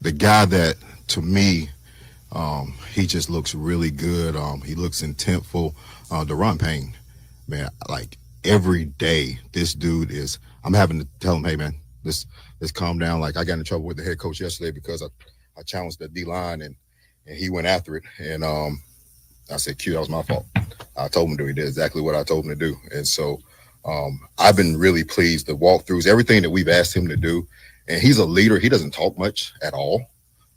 the guy that, to me, he just looks really good. He looks intentful. Daron Payne, man, like every day, this dude is. I'm having to tell him, hey man, let's calm down. Like I got in trouble with the head coach yesterday because I challenged the D line and he went after it. And I said, Q, that was my fault. I told him to do. He did exactly what I told him to do. And so I've been really pleased. The walkthroughs, everything that we've asked him to do, and he's a leader. He doesn't talk much at all.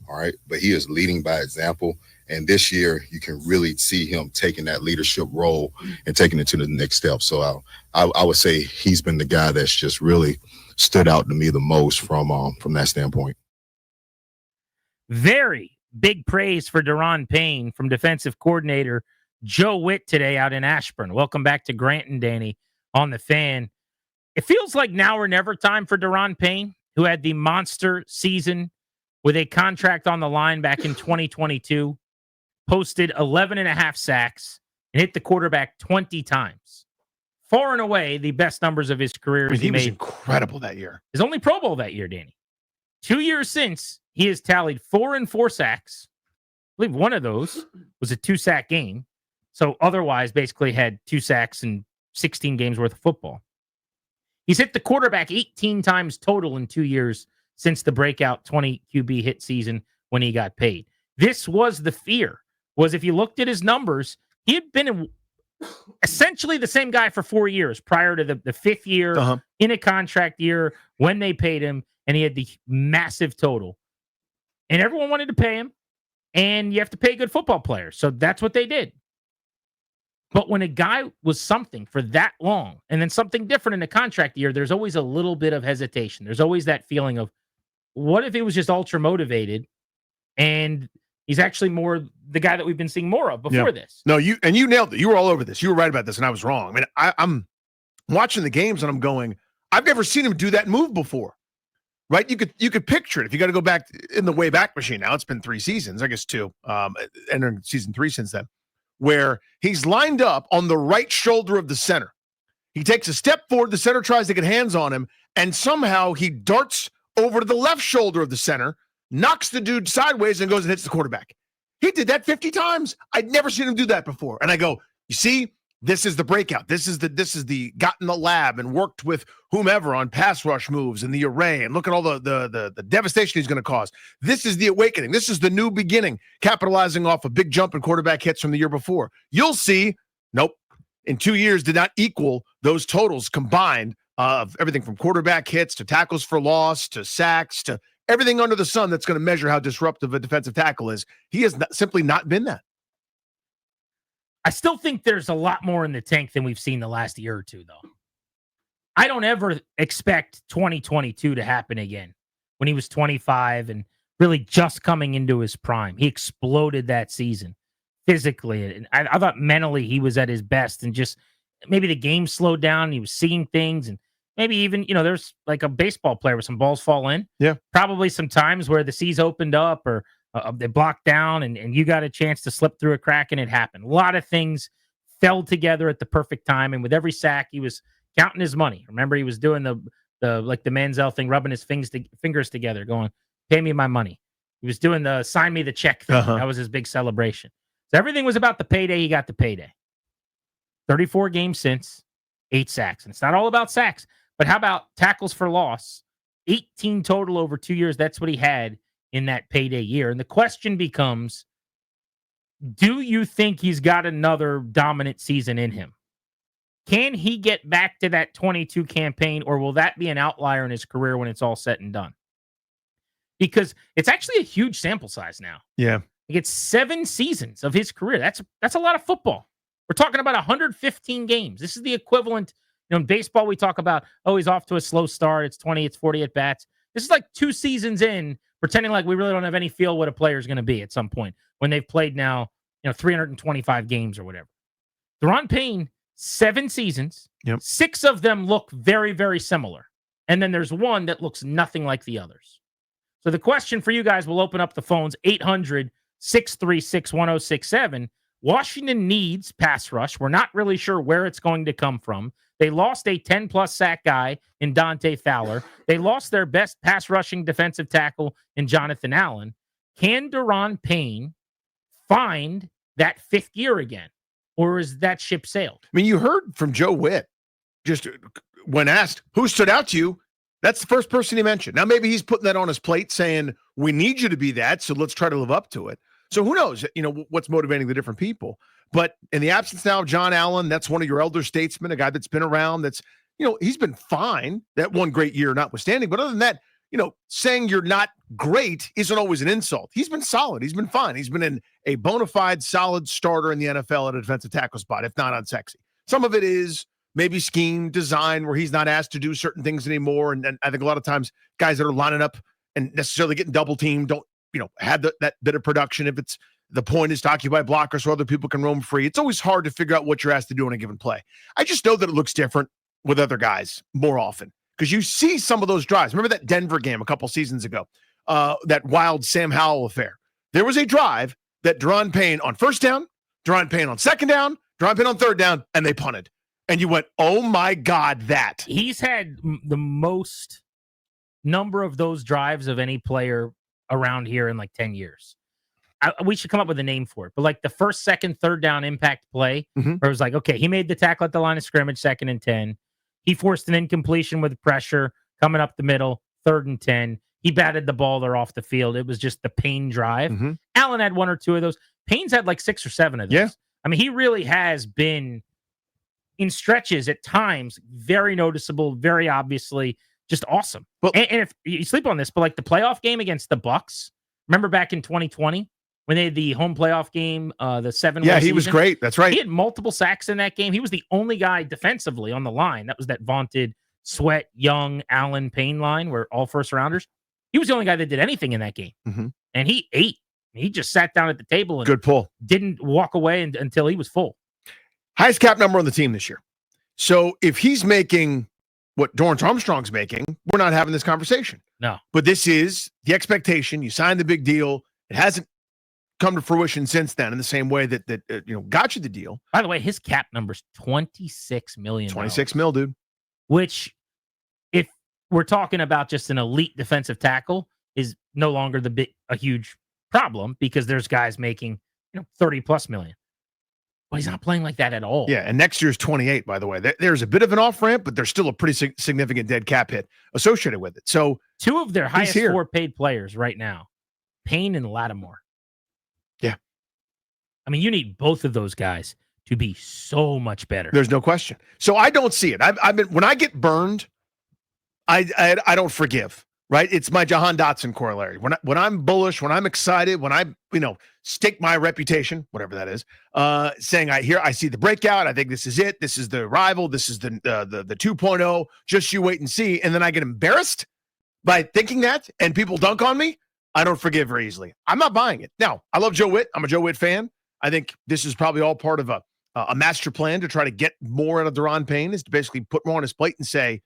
All right, but he is leading by example. And this year, you can really see him taking that leadership role and taking it to the next step. So I would say he's been the guy that's just really stood out to me the most from that standpoint. Very big praise for Daron Payne from defensive coordinator Joe Whitt today out in Ashburn. Welcome back to Grant and Danny on the Fan. It feels like now or never time for Daron Payne, who had the monster season with a contract on the line back in 2022, posted 11 and a half sacks, and hit the quarterback 20 times. Far and away, the best numbers of his career. He was incredible that year. His only Pro Bowl that year, Danny. 2 years since, he has tallied 4 and 4 sacks. I believe one of those was a 2-sack game. So otherwise, basically had 2 sacks and 16 games worth of football. He's hit the quarterback 18 times total in 2 years since the breakout 20 QB hit season when he got paid. This was the fear, was if you looked at his numbers, he had been essentially the same guy for 4 years prior to the fifth year in a contract year when they paid him, and he had the massive total. And everyone wanted to pay him, and you have to pay good football players. So that's what they did. But when a guy was something for that long and then something different in the contract year, there's always a little bit of hesitation. There's always that feeling of, what if he was just ultra motivated and he's actually more the guy that we've been seeing more of before this? No, you nailed it. You were all over this. You were right about this, and I was wrong. I mean, I'm watching the games and I'm going, I've never seen him do that move before. Right? You could picture it. If you got to go back in the way back machine now, it's been 3 seasons, I guess 2, entering season 3 since then, where he's lined up on the right shoulder of the center. He takes a step forward, the center tries to get hands on him, and somehow he darts over to the left shoulder of the center, knocks the dude sideways, and goes and hits the quarterback. He did that 50 times. I'd never seen him do that before. And I go, you see, this is the breakout. This is the got in the lab and worked with whomever on pass rush moves and the array, and look at all the devastation he's going to cause. This is the awakening. This is the new beginning, capitalizing off a big jump in quarterback hits from the year before. You'll see, nope, in 2 years did not equal those totals combined of everything from quarterback hits to tackles for loss to sacks to everything under the sun that's going to measure how disruptive a defensive tackle is. He has simply not been that. I still think there's a lot more in the tank than we've seen the last year or two, though. I don't ever expect 2022 to happen again when he was 25 and really just coming into his prime. He exploded that season physically. And I thought mentally he was at his best, and just maybe the game slowed down. He was seeing things, and maybe even, there's like a baseball player where some balls fall in. Yeah. Probably some times where the seas opened up or they blocked down and you got a chance to slip through a crack, and it happened. A lot of things fell together at the perfect time. And with every sack, he was counting his money. Remember, he was doing the Manziel thing, rubbing his fingers together, going, pay me my money. He was doing the sign me the check thing. That was his big celebration. So everything was about the payday. He got the payday. 34 games since, 8 sacks. And it's not all about sacks, but how about tackles for loss? 18 total over 2 years. That's what he had in that payday year. And the question becomes, do you think he's got another dominant season in him? Can he get back to that 22 campaign, or will that be an outlier in his career when it's all said and done? Because it's actually a huge sample size now. Yeah. He gets 7 seasons of his career. That's a lot of football. We're talking about 115 games. This is the equivalent. In baseball, we talk about, he's off to a slow start. It's 20, it's 40 at bats. This is like 2 seasons in, pretending like we really don't have any feel what a player is going to be at some point when they've played now, 325 games or whatever. Daron Payne, 7 seasons. Yep. 6 of them look very, very similar. And then there's one that looks nothing like the others. So the question for you guys, will open up the phones, 800-636-1067. Washington needs pass rush. We're not really sure where it's going to come from. They lost a 10-plus sack guy in Dante Fowler. They lost their best pass rushing defensive tackle in Jonathan Allen. Can Daron Payne find that fifth gear again? Or is that ship sailed? I mean, you heard from Joe Whitt, just when asked, who stood out to you? That's the first person he mentioned. Now, maybe he's putting that on his plate saying, we need you to be that, so let's try to live up to it. So who knows, what's motivating the different people. But in the absence now of John Allen, that's one of your elder statesmen, a guy that's been around, that's, he's been fine, that one great year notwithstanding. But other than that, saying you're not great isn't always an insult. He's been solid. He's been fine. He's been a bona fide solid starter in the NFL at a defensive tackle spot, if not unsexy. Some of it is maybe scheme, design, where he's not asked to do certain things anymore. And I think a lot of times guys that are lining up and necessarily getting double teamed don't, have that bit of production. If it's the point is to occupy blockers so other people can roam free. It's always hard to figure out what you're asked to do on a given play. I just know that it looks different with other guys more often because you see some of those drives. Remember that Denver game a couple seasons ago, that wild Sam Howell affair. There was a drive that Daron Payne on first down, Daron Payne on second down, Daron Payne on third down, and they punted. And you went, oh my God, that. He's had the most number of those drives of any player around here in like 10 years. We should come up with a name for it. But like the first, second, third down impact play, where it was like, okay, he made the tackle at the line of scrimmage, 2nd and 10. He forced an incompletion with pressure coming up the middle, 3rd and 10. He batted the ball there off the field. It was just the Payne drive. Allen had 1 or 2 of those. Payne's had like 6 or 7 of those. Yeah. I mean, he really has been in stretches at times, very noticeable, very obviously just awesome. Well, and if you sleep on this, but like the playoff game against the Bucks, remember back in 2020 when they had the home playoff game, the 7-win yeah, he season? was great. That's right. He had multiple sacks in that game. He was the only guy defensively on the line. That was that vaunted Sweat, Young, Allen, Payne line where all first rounders. He was the only guy that did anything in that game. And he ate. He just sat down at the table and good pull. Didn't walk away until he was full. Highest cap number on the team this year. So if he's making what Dorrance Armstrong's making, we're not having this conversation. No. But this is the expectation. You signed the big deal. It hasn't come to fruition since then in the same way that got you the deal. By the way, his cap number's $26 million. 26 mil, dude. Which, if we're talking about just an elite defensive tackle, is no longer a huge problem because there's guys making 30+ million. But he's not playing like that at all. Yeah, and next year's 28, by the way. There's a bit of an off-ramp, but there's still a pretty significant dead cap hit associated with it. So 2 of their highest 4 paid players right now, Payne and Lattimore. Yeah. I mean, you need both of those guys to be so much better. There's no question. So I don't see it. I've been when I get burned, I don't forgive. Right? It's my Jahan Dotson corollary. When I'm bullish, when I'm excited, when I stake my reputation, whatever that is, saying I see the breakout, I think this is it, this is the rival, this is the 2.0, just you wait and see, and then I get embarrassed by thinking that, and people dunk on me, I don't forgive very easily. I'm not buying it. Now, I love Joe Whitt. I'm a Joe Whitt fan. I think this is probably all part of a master plan to try to get more out of Daron Payne, is to basically put more on his plate and say,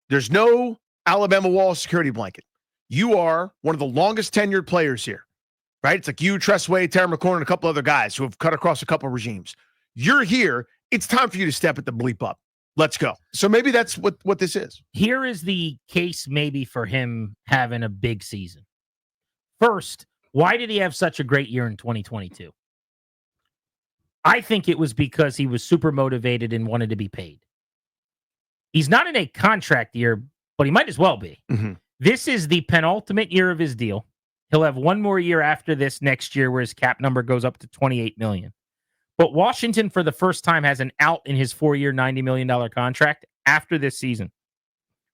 there's no Alabama wall security blanket. You are one of the longest tenured players here, right? It's like you, Tressway, Terry McLaurin, and a couple other guys who have cut across a couple of regimes. You're here. It's time for you to step at the bleep up. Let's go. So maybe that's what this is. Here is the case maybe for him having a big season. First, why did he have such a great year in 2022? I think it was because he was super motivated and wanted to be paid. He's not in a contract year, but he might as well be. This is the penultimate year of his deal. He'll have 1 more year after this next year where his cap number goes up to $28 million. But Washington, for the first time, has an out in his 4-year, $90 million contract after this season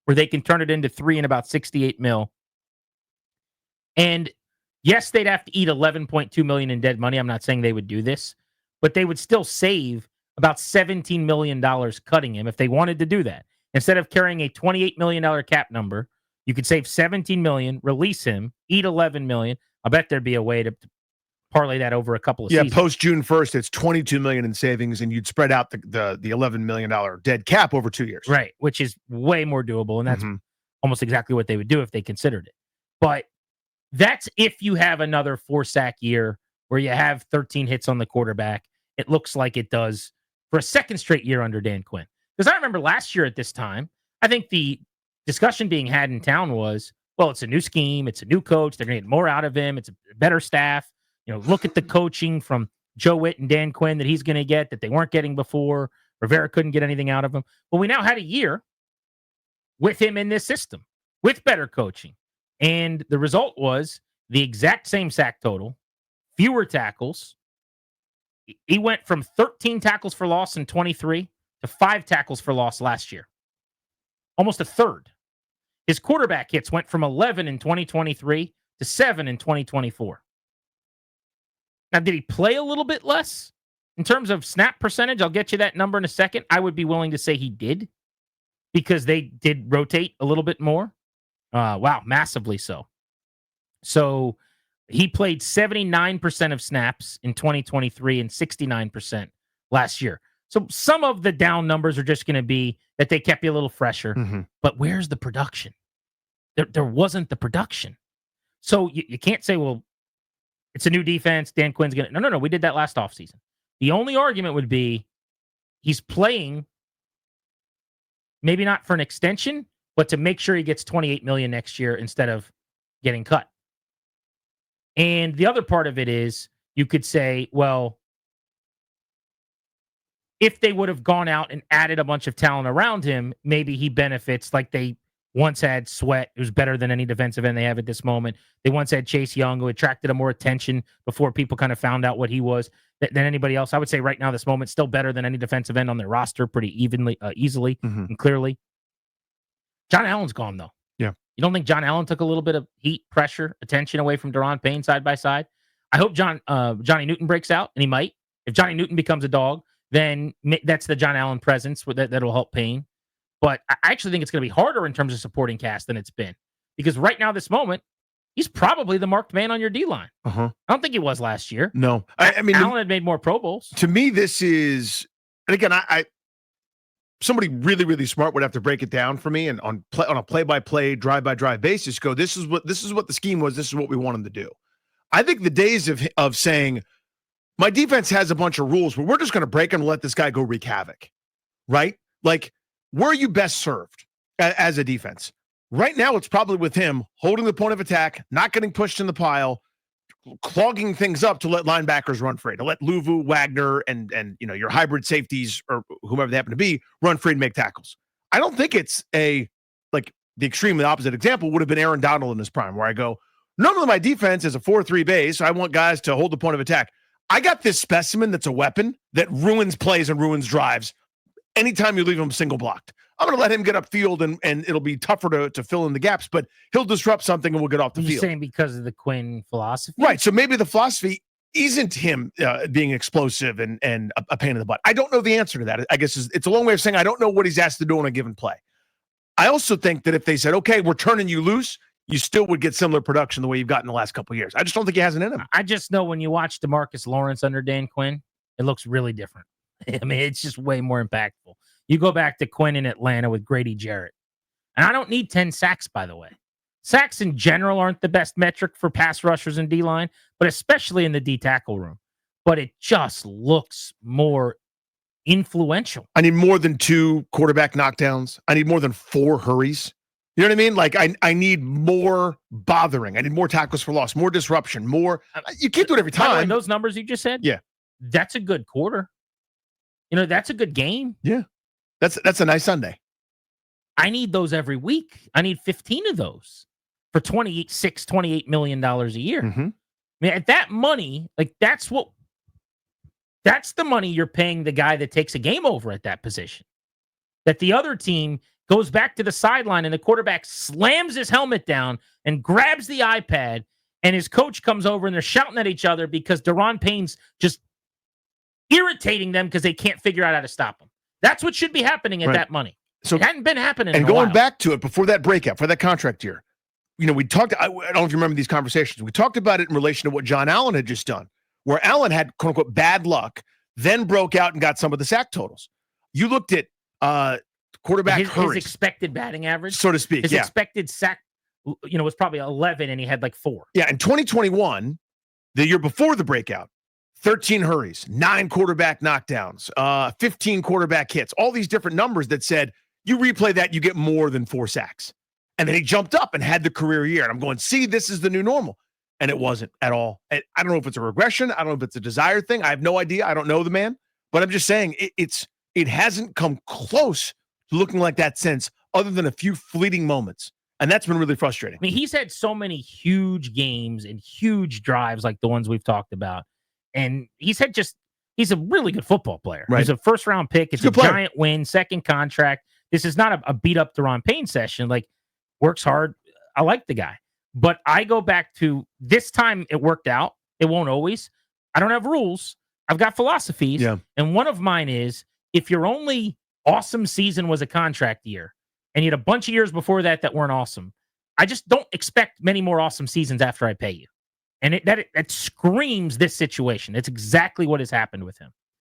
where they can turn it into 3 and about $68 million. And yes, they'd have to eat $11.2 million in dead money. I'm not saying they would do this, but they would still save about $17 million cutting him if they wanted to do that. Instead of carrying a $28 million cap number, you could save $17 million, release him, eat $11 million. I bet there'd be a way to parlay that over a couple of seasons. Post June 1st, it's $22 million in savings, and you'd spread out the $11 million dead cap over 2 years. Right, which is way more doable, and that's almost exactly what they would do if they considered it. But that's if you have another 4-sack year where you have 13 hits on the quarterback. It looks like it does for a second straight year under Dan Quinn. Because I remember last year at this time, I think the discussion being had in town was, well, it's a new scheme. It's a new coach. They're going to get more out of him. It's a better staff. Look at the coaching from Joe Whitt and Dan Quinn that he's going to get that they weren't getting before. Rivera couldn't get anything out of him. Well, we now had a year with him in this system with better coaching. And the result was the exact same sack total, fewer tackles. He went from 13 tackles for loss in 23 to 5 tackles for loss last year. Almost a third. His quarterback hits went from 11 in 2023 to 7 in 2024. Now, did he play a little bit less in terms of snap percentage? I'll get you that number in a second. I would be willing to say he did because they did rotate a little bit more. Wow, massively so. So he played 79% of snaps in 2023 and 69% last year. So some of the down numbers are just going to be that they kept you a little fresher. Mm-hmm. But where's the production? There wasn't the production. So you can't say, well, it's a new defense. Dan Quinn's going to... No. We did that last offseason. The only argument would be he's playing maybe not for an extension, but to make sure he gets $28 million next year instead of getting cut. And the other part of it is you could say, well, if they would have gone out and added a bunch of talent around him, maybe he benefits like they once had Sweat, who's better than any defensive end they have at this moment. They once had Chase Young, who attracted more attention before people kind of found out what he was than anybody else. I would say right now, this moment, still better than any defensive end on their roster pretty easily and clearly. John Allen's gone, though. Yeah. You don't think John Allen took a little bit of heat, pressure, attention away from Daron Payne side by side? I hope Johnny Newton breaks out, and he might. If Johnny Newton becomes a dog, then that's the John Allen presence that'll help Payne. But I actually think it's going to be harder in terms of supporting cast than it's been. Because right now, this moment, he's probably the marked man on your D-line. I don't think he was last year. No. I mean, Allen had made more Pro Bowls. To me, this is... And again, I somebody really, really smart would have to break it down for me and on a play-by-play, drive-by-drive basis go, this is what the scheme was, this is what we want him to do. I think the days of saying, my defense has a bunch of rules, but we're just going to break them and let this guy go wreak havoc, right? Like, where are you best served as a defense? Right now, it's probably with him holding the point of attack, not getting pushed in the pile, clogging things up to let linebackers run free, to let Luvu, Wagner, and your hybrid safeties or whomever they happen to be run free and make tackles. I don't think it's the extremely opposite example would have been Aaron Donald in his prime, where I go, normally my defense is a 4-3 base. So I want guys to hold the point of attack. I got this specimen that's a weapon that ruins plays and ruins drives anytime you leave him single blocked. I'm going to let him get upfield and it'll be tougher to fill in the gaps, but he'll disrupt something and we'll get off the field. You're saying because of the Quinn philosophy? Right. So maybe the philosophy isn't him being explosive and a pain in the butt. I don't know the answer to that. I guess it's a long way of saying I don't know what he's asked to do on a given play. I also think that if they said, okay, we're turning you loose, you still would get similar production the way you've gotten the last couple of years. I just don't think he has it in him. I just know when you watch DeMarcus Lawrence under Dan Quinn, it looks really different. I mean, it's just way more impactful. You go back to Quinn in Atlanta with Grady Jarrett. And I don't need 10 sacks, by the way. Sacks in general aren't the best metric for pass rushers and D-line, but especially in the D-tackle room. But it just looks more influential. I need more than 2 quarterback knockdowns. I need more than 4 hurries. You know what I mean? Like, I need more bothering. I need more tackles for loss, more disruption, more. You can't do it every time. By the way, those numbers you just said? Yeah. That's a good quarter. That's a good game. Yeah. That's a nice Sunday. I need those every week. I need 15 of those for $28 million a year. I mean, at that money, like that's the money you're paying the guy that takes a game over at that position. That the other team goes back to the sideline and the quarterback slams his helmet down and grabs the iPad and his coach comes over and they're shouting at each other because Daron Payne's just irritating them because they can't figure out how to stop him. That's what should be happening at that money. So it hadn't been happening. And going back to it before that breakout, for that contract year, we talked, I don't know if you remember these conversations. We talked about it in relation to what John Allen had just done, where Allen had quote unquote bad luck, then broke out and got some of the sack totals. You looked at quarterback his expected batting average, so to speak. His expected sack, was probably 11 and he had like 4. Yeah. In 2021, the year before the breakout, 13 hurries, 9 quarterback knockdowns, 15 quarterback hits, all these different numbers that said, you replay that, you get more than 4 sacks. And then he jumped up and had the career year. And I'm going, see, this is the new normal. And it wasn't at all. And I don't know if it's a regression. I don't know if it's a desired thing. I have no idea. I don't know the man. But I'm just saying it hasn't come close to looking like that since, other than a few fleeting moments. And that's been really frustrating. I mean, he's had so many huge games and huge drives like the ones we've talked about. And he's a really good football player. Right. He's a first-round pick. It's a player. giant win, second contract. This is not a beat-up Daron Payne session. Like, works hard. I like the guy. But I go back to this time it worked out. It won't always. I don't have rules. I've got philosophies. Yeah. And one of mine is, if your only awesome season was a contract year, and you had a bunch of years before that weren't awesome, I just don't expect many more awesome seasons after I pay you. And that screams this situation. It's exactly what has happened with him.